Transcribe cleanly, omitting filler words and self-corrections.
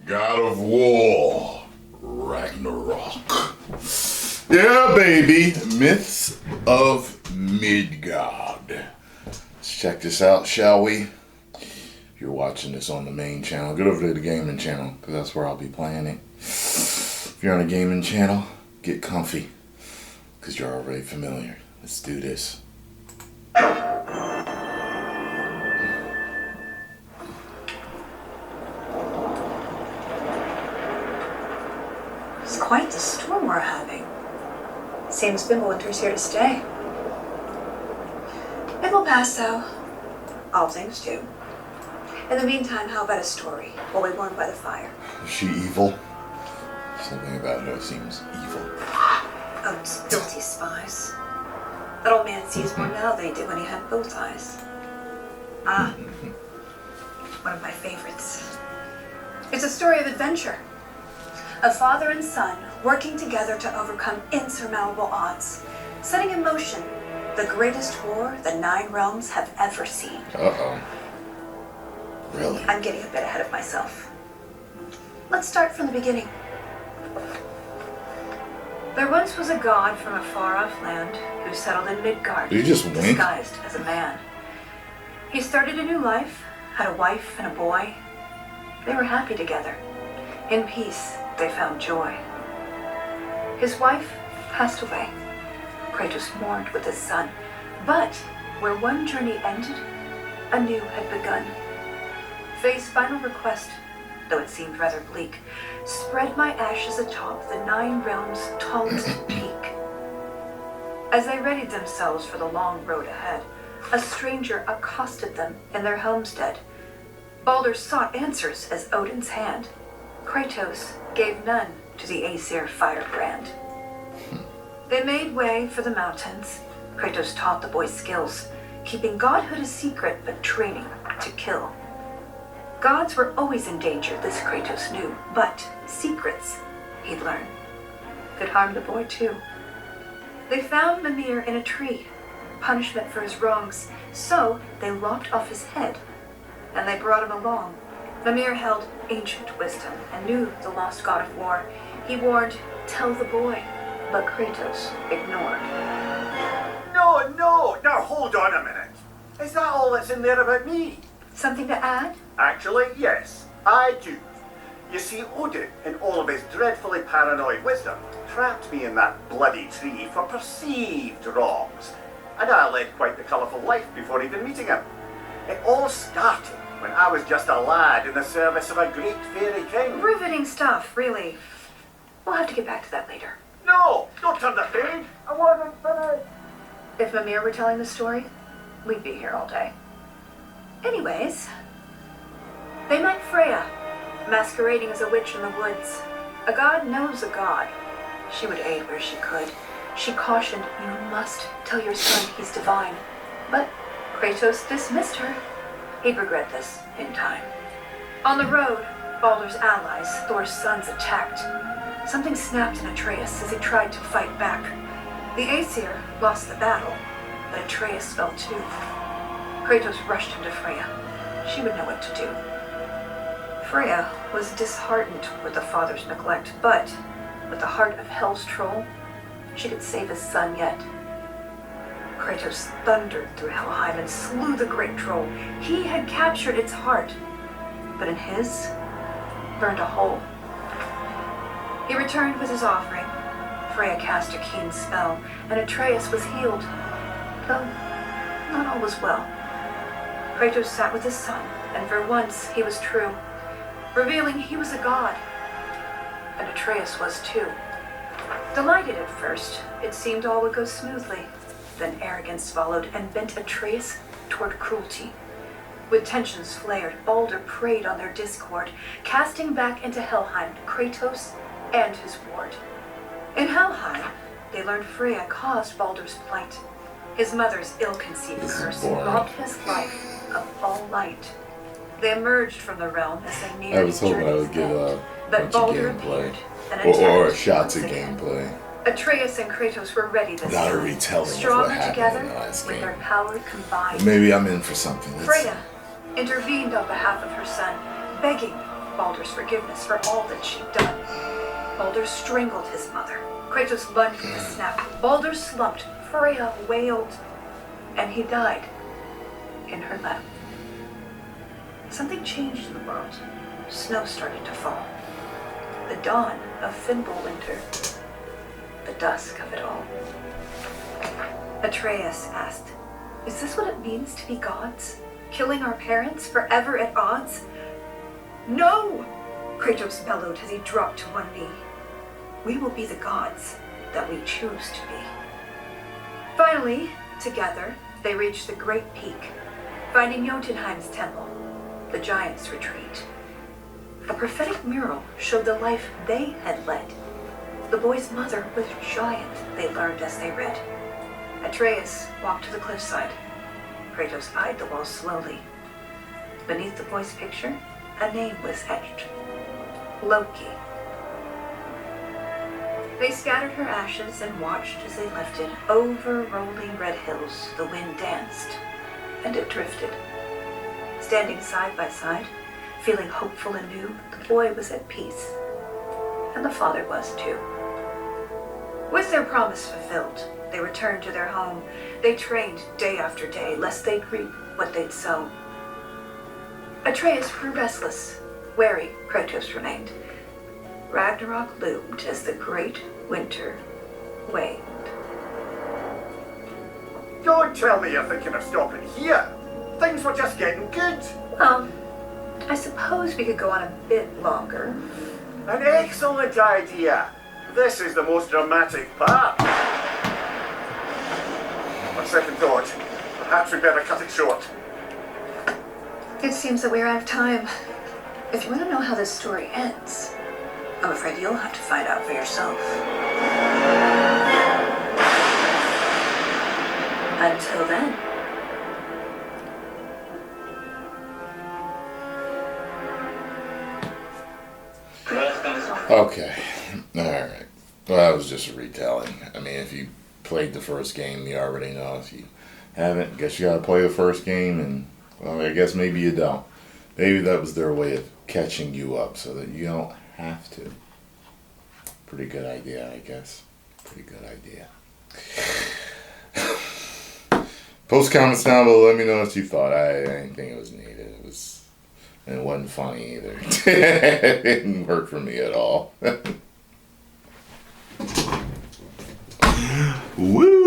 God of War, Ragnarök. Yeah, baby. Myths of Midgard. Let's check this out, shall we? If you're watching this on the main channel, get over to the gaming channel, because that's where I'll be playing it. If you're on a gaming channel, get comfy, because you're already familiar. Let's do this. It's quite the storm we're having. Seems Fimbulwinter's here to stay. It will pass, though. All things do. In the meantime, how about a story while we warm by the fire? Is she evil? Something about her seems evil. Oh, filthy spies. That old man sees more now than he did when he had both eyes. Ah, one of my favorites. It's a story of adventure. A father and son working together to overcome insurmountable odds, setting in motion the greatest war the 9 realms have ever seen. Uh-oh. Really? I'm getting a bit ahead of myself. Let's start from the beginning. There once was a god from a far-off land who settled in Midgard, Did you just wink? disguised as a man. He started a new life, had a wife and a boy. They were happy together. In peace, they found joy. His wife passed away. Kratos mourned with his son. But where one journey ended, a new had begun. Faye's final request, though it seemed rather bleak, spread my ashes atop the 9 realms' tallest peak. As they readied themselves for the long road ahead, a stranger accosted them in their homestead. Baldur sought answers as Odin's hand. Kratos gave none to the Aesir firebrand. They made way for the mountains. Kratos taught the boy skills, keeping godhood a secret but training to kill. Gods were always in danger, this Kratos knew, but secrets, he'd learn, could harm the boy too. They found Mimir in a tree, punishment for his wrongs, so they lopped off his head, and they brought him along. Mimir held ancient wisdom and knew the lost god of war. He warned, tell the boy, but Kratos ignored. No, now hold on a minute. Is that all that's in there about me? Something to add? Actually, yes, I do. You see, Odin, in all of his dreadfully paranoid wisdom, trapped me in that bloody tree for perceived wrongs. And I led quite the colourful life before even meeting him. It all started when I was just a lad in the service of a great fairy king. Riveting stuff, really. We'll have to get back to that later. No, don't turn the page. I wasn't finished. If Mimir were telling the story, we'd be here all day. Anyways, they met Freya, masquerading as a witch in the woods. A god knows a god. She would aid where she could. She cautioned, you must tell your son he's divine. But Kratos dismissed her. He'd regret this in time. On the road, Baldur's allies, Thor's sons, attacked. Something snapped in Atreus as he tried to fight back. The Aesir lost the battle, but Atreus fell too. Kratos rushed him to Freya. She would know what to do. Freya was disheartened with the father's neglect, but with the heart of Hell's troll, she could save his son yet. Kratos thundered through Helheim and slew the great troll. He had captured its heart, but in his, burned a hole. He returned with his offering. Freya cast a keen spell, and Atreus was healed, though not all was well. Kratos sat with his son, and for once he was true, revealing he was a god, and Atreus was too. Delighted at first, it seemed all would go smoothly. Then arrogance followed and bent Atreus toward cruelty. With tensions flared, Baldur preyed on their discord, casting back into Helheim Kratos and his ward. In Helheim, they learned Freya caused Baldur's plight. His mother's ill-conceived curse robbed his life of all light. They emerged from the realm as they neared I was hoping I would journey's get end, a but bunch of Baldur gameplay. appeared and Or attacked shots of once again. gameplay. Atreus and Kratos were ready this Not a time, retelling of what stronger happened together in the last with game. their power combined. Maybe I'm in for something. Let's Freya intervened on behalf of her son, begging Baldur's forgiveness for all that she'd done. Baldur strangled his mother. Kratos lunged with a snap. Baldur slumped. Freya wailed. And he died in her lap. Something changed in the world. Snow started to fall. The dawn of Fimbul winter. The dusk of it all. Atreus asked, "Is this what it means to be gods? Killing our parents forever at odds?" "No!" Kratos bellowed as he dropped to one knee. "We will be the gods that we choose to be." Finally, together, they reached the great peak, finding Jotunheim's temple, the giants' retreat. A prophetic mural showed the life they had led. The boy's mother was giant, they learned as they read. Atreus walked to the cliffside. Kratos eyed the wall slowly. Beneath the boy's picture, a name was etched. Loki. They scattered her ashes and watched as they lifted. Over rolling red hills, the wind danced, and it drifted. Standing side by side, feeling hopeful and new, the boy was at peace. And the father was too. With their promise fulfilled, they returned to their home. They trained day after day, lest they'd reap what they'd sown. Atreus grew restless. Wary, Kratos remained. Ragnarok loomed as the great winter waned. Don't tell me you're thinking of stopping here. Things were just getting good. I suppose we could go on a bit longer. An excellent idea. This is the most dramatic part. On second thought, perhaps we better cut it short. It seems that we're out of time. If you want to know how this story ends, I'm afraid you'll have to find out for yourself. Until then. Okay. Alright. Well, that was just a retelling. I mean, if you played the first game, you already know. If you haven't, I guess you gotta play the first game, and, well, I guess maybe you don't. Maybe that was their way of catching you up so that you don't have to. Pretty good idea, I guess. Pretty good idea. Post comments down below. Let me know what you thought. I didn't think it was needed. And it wasn't funny either. It didn't work for me at all. Woo!